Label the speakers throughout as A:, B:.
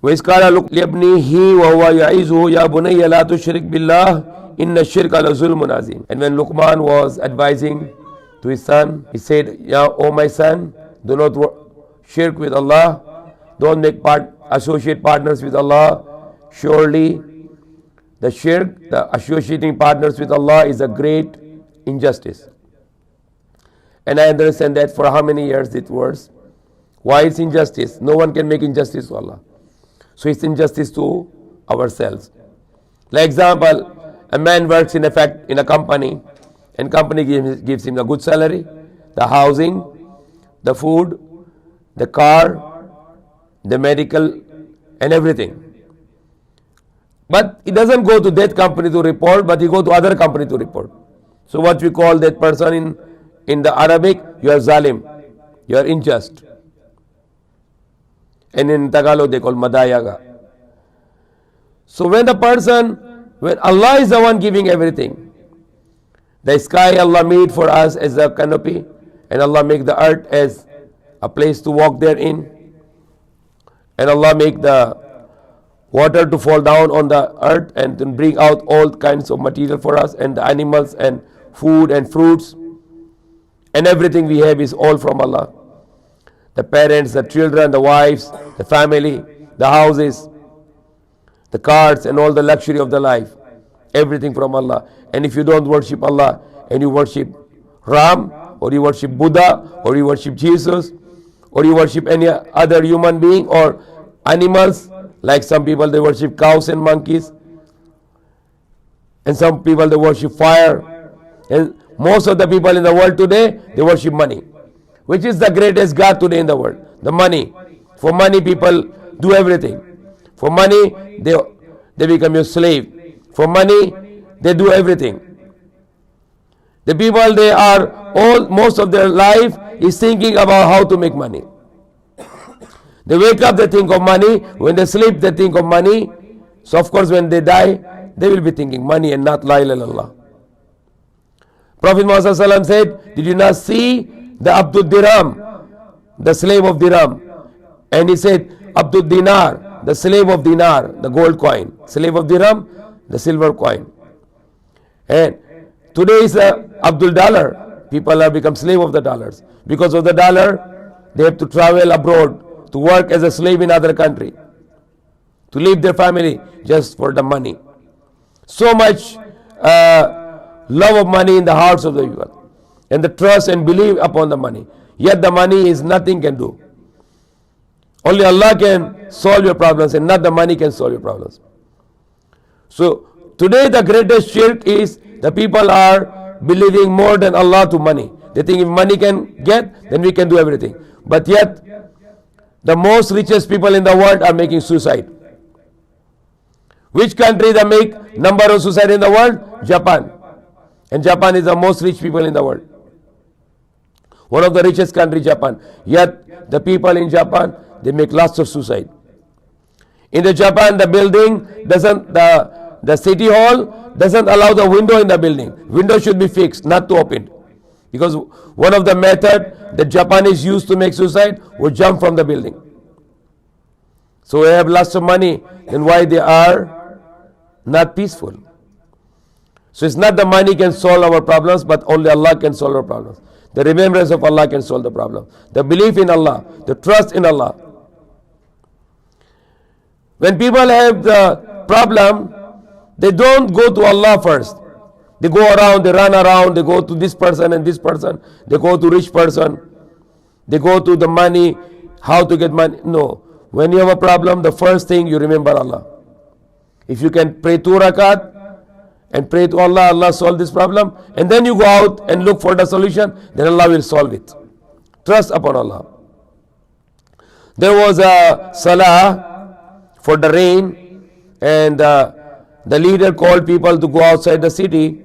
A: وإذ قال لابنه وهو يعظه يا بني لا تشرك بالله إن الشرك لظلم عظيم. And when Luqman was advising to his son, he said, "Ya, O my son, do not shirk with Allah, don't make associate partners with Allah. Surely the shirk, the associating partners with Allah, is a great injustice." And I understand that for how many years it was. Why it's injustice? No one can make injustice to Allah. So it's injustice to ourselves. Like example, a man works in a company, and company gives him a good salary, the housing, the food, the car, the medical, and everything. But he doesn't go to that company to report, but he go to other company to report. So what we call that person in the Arabic, you are zalim, you are unjust. And in Tagalog they call madayaga. So when Allah is the one giving everything, the sky Allah made for us as a canopy, and Allah make the earth as a place to walk therein, and Allah make the water to fall down on the earth and then bring out all kinds of material for us, and the animals and food and fruits, and everything we have is all from Allah. The parents, the children, the wives, the family, the houses, the cars, and all the luxury of the life, everything from Allah. And if you don't worship Allah and you worship Ram, or you worship Buddha, or you worship Jesus, or you worship any other human being or animals, like some people they worship cows and monkeys, and some people they worship fire, and most of the people in the world today they worship money. Which is the greatest God today in the world? The money. For money people do everything. For money they become your slave. For money they do everything. The people most of their life is thinking about how to make money. They wake up, they think of money. When they sleep, they think of money. So of course when they die, they will be thinking money and not la ilaha illallah. Prophet Muhammad said, did you not see the Abdul Dirham, the slave of Dirham? And he said, Abdul Dinar, the slave of Dinar, the gold coin. Slave of Dirham, the silver coin. And today is Abdul Dollar. People have become slave of the dollars. Because of the dollar, they have to travel abroad to work as a slave in other country, to leave their family just for the money. So much love of money in the hearts of the people, and the trust and belief upon the money. Yet the money is nothing can do. Only Allah can solve your problems, and not the money can solve your problems. So today the greatest shirk is the people are believing more than Allah to money. They think if money can get, then we can do everything. But yet the most richest people in the world are making suicide. Which country that make number of suicide in the world? Japan. And Japan is the most rich people in the world. One of the richest country, Japan. Yet the people in Japan, they make lots of suicide. In the Japan, the building doesn't, the city hall doesn't allow the window in the building. Window should be fixed, not to open. Because one of the method that Japanese used to make suicide would jump from the building. So they have lots of money, then why they are not peaceful? So it's not the money can solve our problems, but only Allah can solve our problems. The remembrance of Allah can solve the problem. The belief in Allah, the trust in Allah. When people have the problem, they don't go to Allah first. They go around, they run around, they go to this person and this person. They go to rich person. They go to the money, how to get money. No. When you have a problem, the first thing you remember Allah. If you can pray 2 rakat and pray to Allah, Allah solve this problem, and then you go out and look for the solution, then Allah will solve it. Trust upon Allah. There was a salah for the rain, and the leader called people to go outside the city,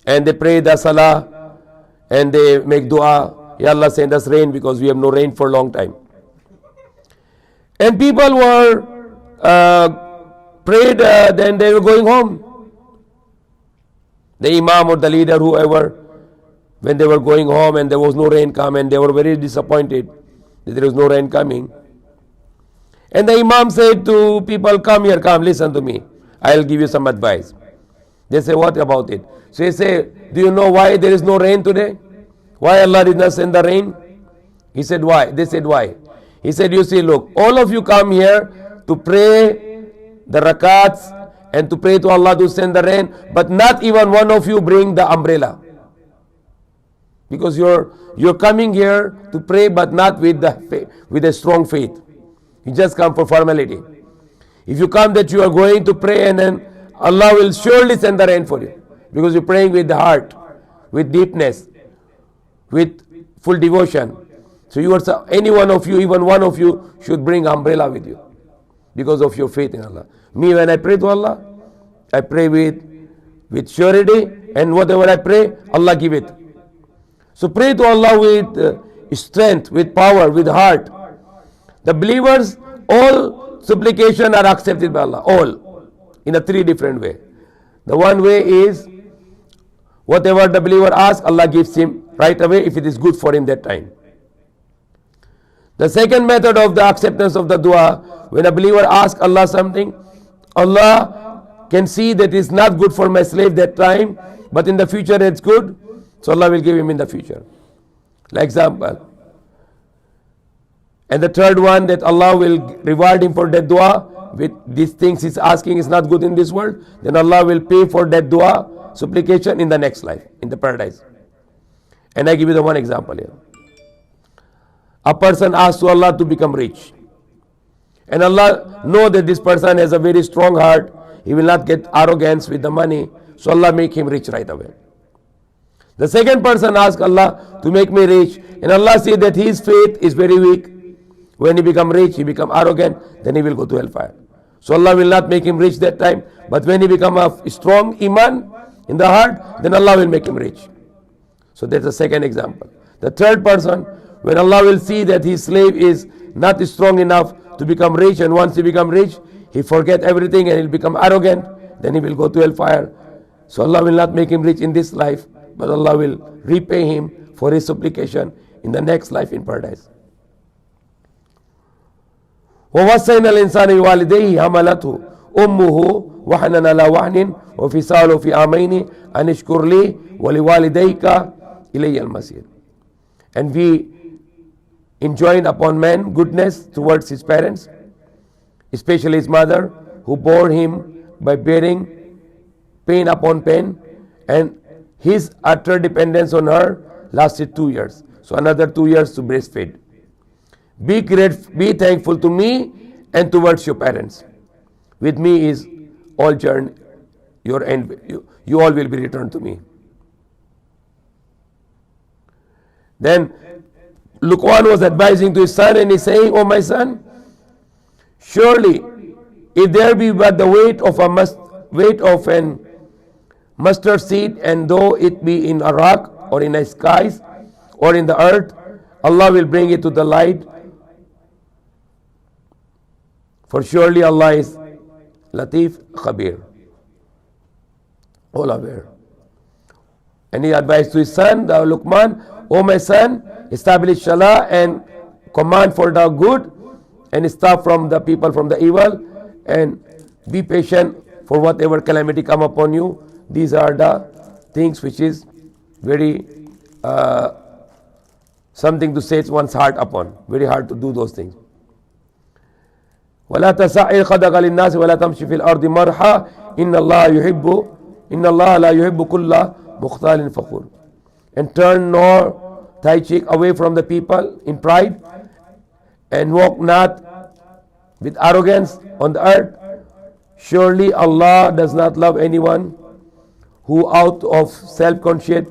A: and they pray the salah and they make dua, Ya Allah send us rain because we have no rain for a long time. And people were prayed, then they were going home. The imam or the leader, whoever, when they were going home and there was no rain come, and they were very disappointed that there was no rain coming. And the Imam said to people, come here, come, listen to me. I'll give you some advice. They say, what about it? So he said, do you know why there is no rain today? Why Allah did not send the rain? He said, why? They said, why? He said, you see, look, all of you come here to pray the rakats and to pray to Allah to send the rain, but not even one of you bring the umbrella. Because you're coming here to pray, but not with a strong faith. You just come for formality. If you come that you are going to pray, and then Allah will surely send the rain for you, because you're praying with the heart, with deepness, with full devotion. So you are, any one of you, even one of you, should bring umbrella with you because of your faith in Allah. Me, when I pray to Allah, I pray with surety, and whatever I pray, Allah give it. So pray to Allah with strength, with power, with heart. The believers, all supplication are accepted by Allah, all, in a three different way. The one way is, whatever the believer asks, Allah gives him right away if it is good for him that time. The second method of the acceptance of the dua, when a believer asks Allah something, Allah can see that it's not good for my slave that time, but in the future it's good, so Allah will give him in the future. Like example. And the third one, that Allah will reward him for that dua with these things he's asking is not good in this world, then Allah will pay for that dua, supplication in the next life, in the paradise. And I give you the one example here. A person asks to Allah to become rich, and Allah know that this person has a very strong heart, he will not get arrogance with the money, so Allah make him rich right away. The second person asks Allah to make me rich, and Allah see that his faith is very weak. When he become rich, he become arrogant, then he will go to hellfire. So Allah will not make him rich that time, but when he become a strong iman in the heart, then Allah will make him rich. So that's the second example. The third person, when Allah will see that his slave is not strong enough to become rich, and once he become rich, he forget everything and he'll become arrogant, then he will go to hellfire. So Allah will not make him rich in this life, but Allah will repay him for his supplication in the next life in paradise. وَوَصَّيْنَا الْإِنسَانَ بِوَالِدَيْهِ حَمَلَتْهُ أُمُّهُ وَحْنًا عَلَى وَحْنٍ وَفِصَالُهُ فِي عَامَيْنِ أَنِ اشْكُرْ لِي وَلِوَالِدَيْكَ إِلَيَّ الْمَصِيرُ. And we enjoined upon man goodness towards his parents, especially his mother, who bore him by bearing pain upon pain, and his utter dependence on her lasted 2 years. So another 2 years to breastfeed. Be thankful to me and towards your parents. With me is all journey, your end. You all will be returned to me. Then Luqman was advising to his son, and he's saying, "Oh my son, surely if there be but the weight of an mustard seed, and though it be in a rock or in the skies or in the earth, Allah will bring it to the light. For surely Allah is Latif Khabir, all aware." And he advised to his son, the Luqman, "O my son, establish Salah and command for the good, and stop from the people from the evil, and be patient for whatever calamity come upon you." These are the things which is very something to set one's heart upon. Very hard to do those things. وَلَا تَسَعِّرْ خَدَقَ لِلنَّاسِ وَلَا تَمْشِ فِي الْأَرْضِ مَرْحًا إِنَّ اللَّهَ لَا يُحِبُّ كُلَّ مُخْتَالٍ فَخُورٍ. And turn nor thy cheek away from the people in pride, and walk not with arrogance on the earth. Surely Allah does not love anyone who out of self-conscious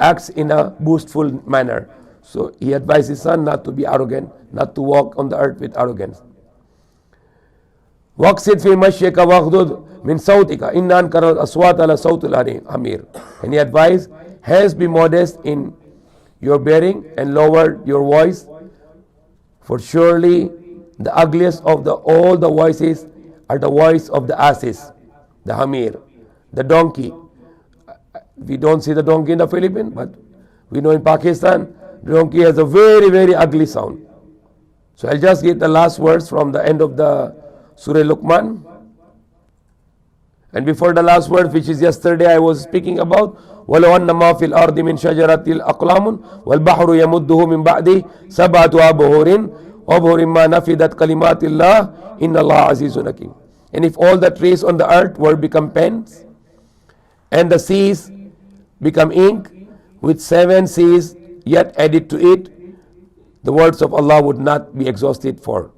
A: acts in a boastful manner. So he advised his son not to be arrogant, not to walk on the earth with arrogance. وَقْصِدْ فِي مَشْيِكَ وَاغْضُضْ مِنْ صَوْتِكَ إِنَّ أَنْكَرَ الْأَصْوَاتِ لَصَوْتُ الْحَمِيرِ. And he advised, hence be modest in your bearing and lower your voice, for surely the ugliest of all the voices are the voice of the asses, the hamir, the donkey. We don't see the donkey in the Philippines, but we know in Pakistan, the donkey has a very, very ugly sound. So I'll just get the last words from the end of the Surah Luqman. And before the last word, which is yesterday I was speaking about, وَلَوْ أَنَّ مَا فِي الْأَرْضِ مِنْ شَجَرَةٍ أَقْلَامٌ وَالْبَحْرُ يَمُدُّهُ مِنْ بَعْدِهِ سَبْعَةُ أَبْحُرٍ مَا نَفِدَتْ كَلِمَاتِ اللَّهِ إِنَّ اللَّهَ عَزِيزٌ حَكِيمٌ. And if all the trees on the earth were become pens, and the seas become ink, with 7 seas yet added to it, the words of Allah would not be exhausted for.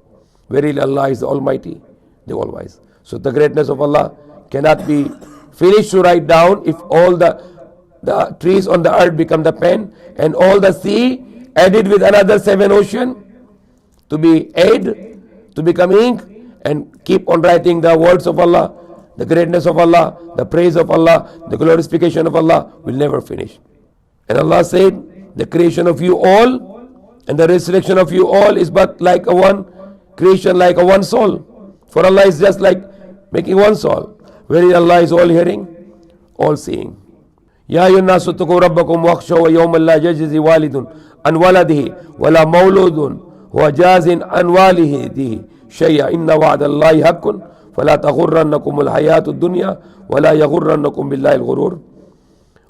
A: Verily Allah is the Almighty, the All-Wise. So the greatness of Allah cannot be finished to write down if all the trees on the earth become the pen, and all the sea added with another 7 ocean to be aid, to become ink, and keep on writing the words of Allah, the greatness of Allah, the praise of Allah, the glorification of Allah will never finish. And Allah said, the creation of you all and the resurrection of you all is but like a one creation, like a one soul. For Allah is just like making one soul. Wherein Allah is all hearing, all seeing. يا أيها الناس اتقوا ربكم واخشوا يوما لا يجزي والد عن ولده ولا مولود هو جاز عن والده شيئا إن وعد الله حق فلا تغرنكم الحياة الدنيا ولا يغرنكم بالله الغرور.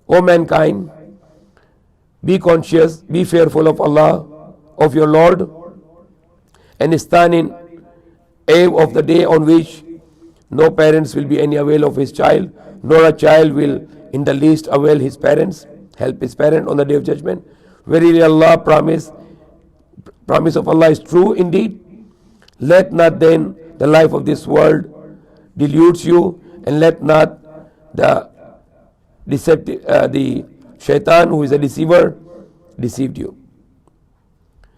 A: O mankind, be conscious, be fearful of Allah, of your Lord, and stand in awe of the day on which no parents will be any avail of his child, nor a child will in the least avail his parents, help his parent on the day of judgment. Verily Allah promise of Allah is true indeed. Let not then the life of this world delude you, and let not the shaitan, who is a deceiver, deceived you.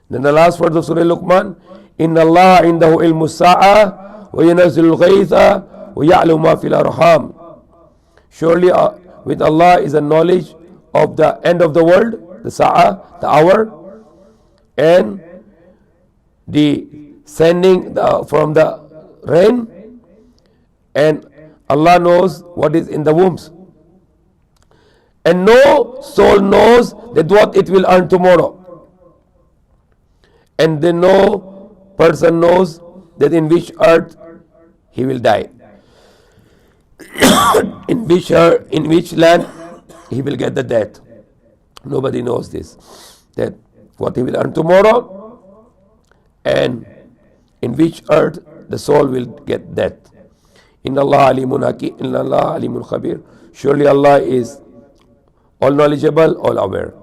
A: Then the last words of Surah Luqman, Inna Allah indahu ilmu sa'a wa yunazzilu al-ghaytha wa ya'lamu ma fil arham. Surely with Allah is a knowledge of the end of the world, the sa'a, the hour, and the sending from the rain, and Allah knows what is in the wombs. And no soul knows that what it will earn tomorrow. And then no person knows that in which earth he will die. in which land he will get the death. Nobody knows this. That what he will earn tomorrow, and in which earth the soul will get death. Inna Allah alimun hakim, Inna Allah alimun khabir. Surely Allah is all knowledgeable, all aware.